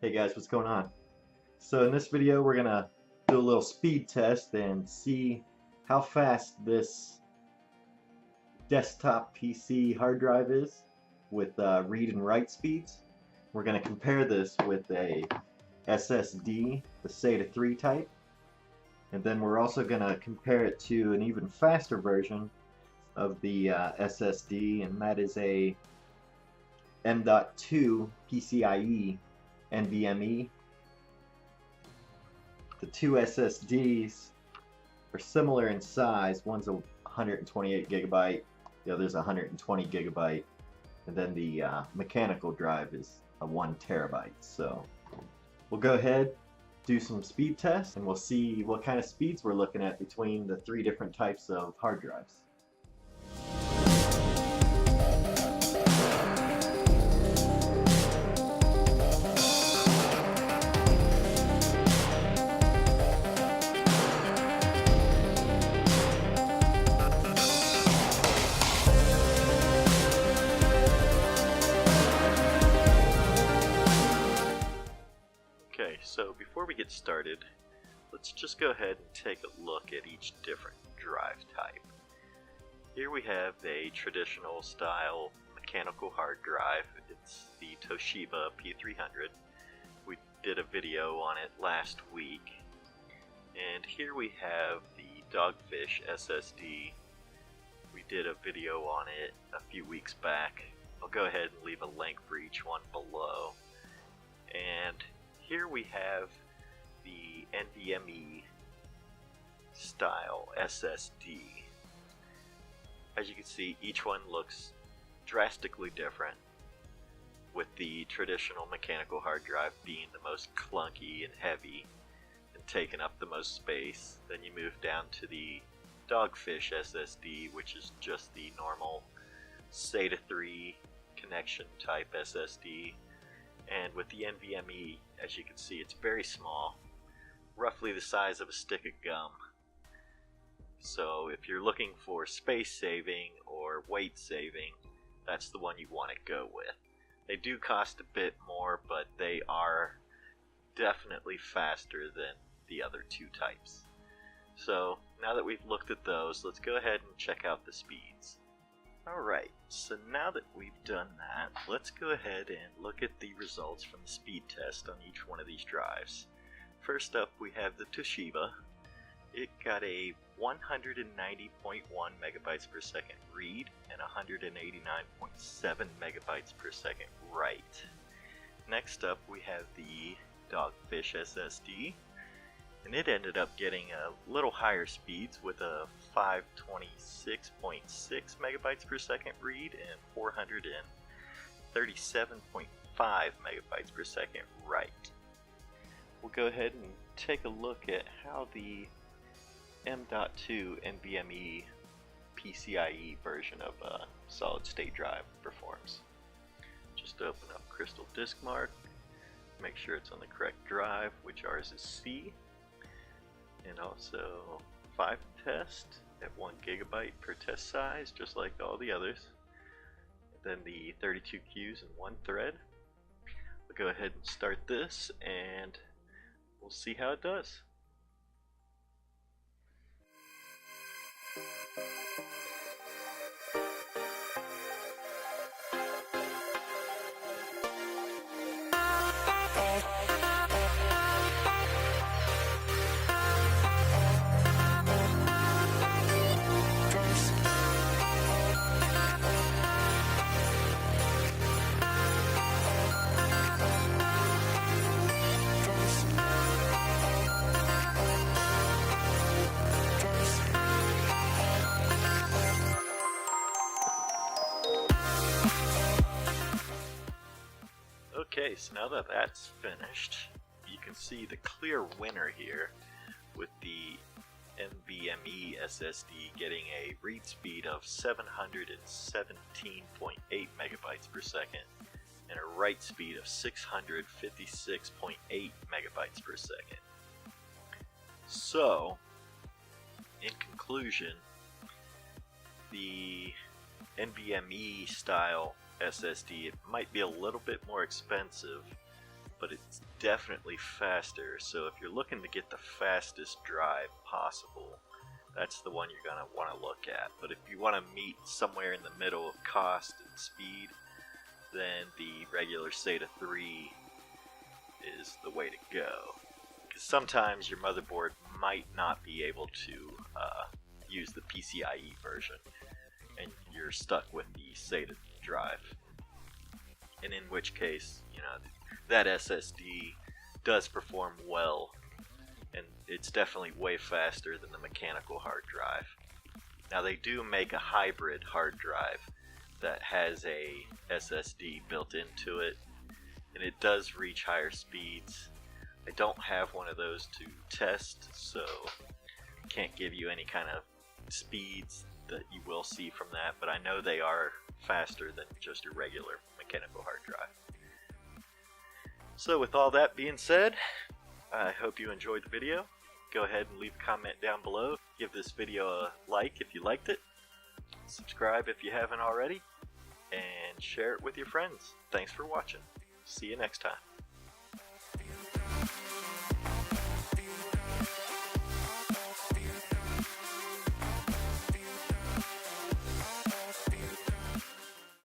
Hey guys, what's going on? So in this video we're gonna do a little speed test and see how fast this desktop PC hard drive is with read and write speeds. We're gonna compare this with a SSD, the SATA 3 type, and then we're also gonna compare it to an even faster version of the SSD, and that is a M.2 PCIe NVMe. The two SSDs are similar in size. One's a 128 gigabyte, the other's 120 gigabyte, and then the mechanical drive is a 1 terabyte. So we'll go ahead, do some speed tests, and we'll see what kind of speeds we're looking at between the three different types of hard drives. Okay, so before we get started, let's just go ahead and take a look at each different drive type. Here we have a traditional style mechanical hard drive. It's the Toshiba P300. We did a video on it last week. And here we have the Dogfish Ssd. We did a video on it a few weeks back. I'll go ahead and leave a link for each one below. And here we have the Nvme Style Ssd. As you can see, each one looks drastically different, with the traditional mechanical hard drive being the most clunky and heavy and taking up the most space. Then you move down to the Dogfish SSD, which is just the normal SATA 3 connection type SSD. And with the Nvme, as you can see, it's very small, roughly the size of a stick of gum. So if you're looking for space saving or weight saving, that's the one you want to go with. They do cost a bit more, but they are definitely faster than the other two types. So now that we've looked at those, let's go ahead and check out the speeds. Alright, so now that we've done that, let's go ahead and look at the results from the speed test on each one of these drives. First up, we have the Toshiba. It got a 190.1 megabytes per second read and 189.7 megabytes per second write. Next up, we have the Dogfish SSD. And it ended up getting a little higher speeds with a 526.6 megabytes per second read and 437.5 megabytes per second write. We'll go ahead and take a look at how the M.2 NVMe PCIe version of a solid state drive performs. Just open up Crystal Disk Mark, make sure it's on the correct drive, which ours is C. And also 5 test at 1 gigabyte per test size, just like all the others. Then the 32 queues and 1 thread. We'll go ahead and start this and we'll see how it does. Okay, so now that that's finished, you can see the clear winner here with the Nvme SSD getting a read speed of 717.8 megabytes per second and a write speed of 656.8 megabytes per second. So, in conclusion, the Nvme style SSD, it might be a little bit more expensive but it's definitely faster. So if you're looking to get the fastest drive possible, that's the one you're going to want to look at. But if you want to meet somewhere in the middle of cost and speed, then the regular SATA 3 is the way to go. Because sometimes your motherboard might not be able to use the PCIe version, and you're stuck with the SATA drive. And in which case, you know, that SSD does perform well, and it's definitely way faster than the mechanical hard drive. Now they do make a hybrid hard drive that has a SSD built into it, and it does reach higher speeds. I don't have one of those to test, so I can't give you any kind of speeds that you will see from that, but I know they are faster than just your regular mechanical hard drive. So with all that being said, I hope you enjoyed the video. Go ahead and leave a comment down below. Give this video a like if you liked it. Subscribe if you haven't already. And share it with your friends. Thanks for watching. See you next time.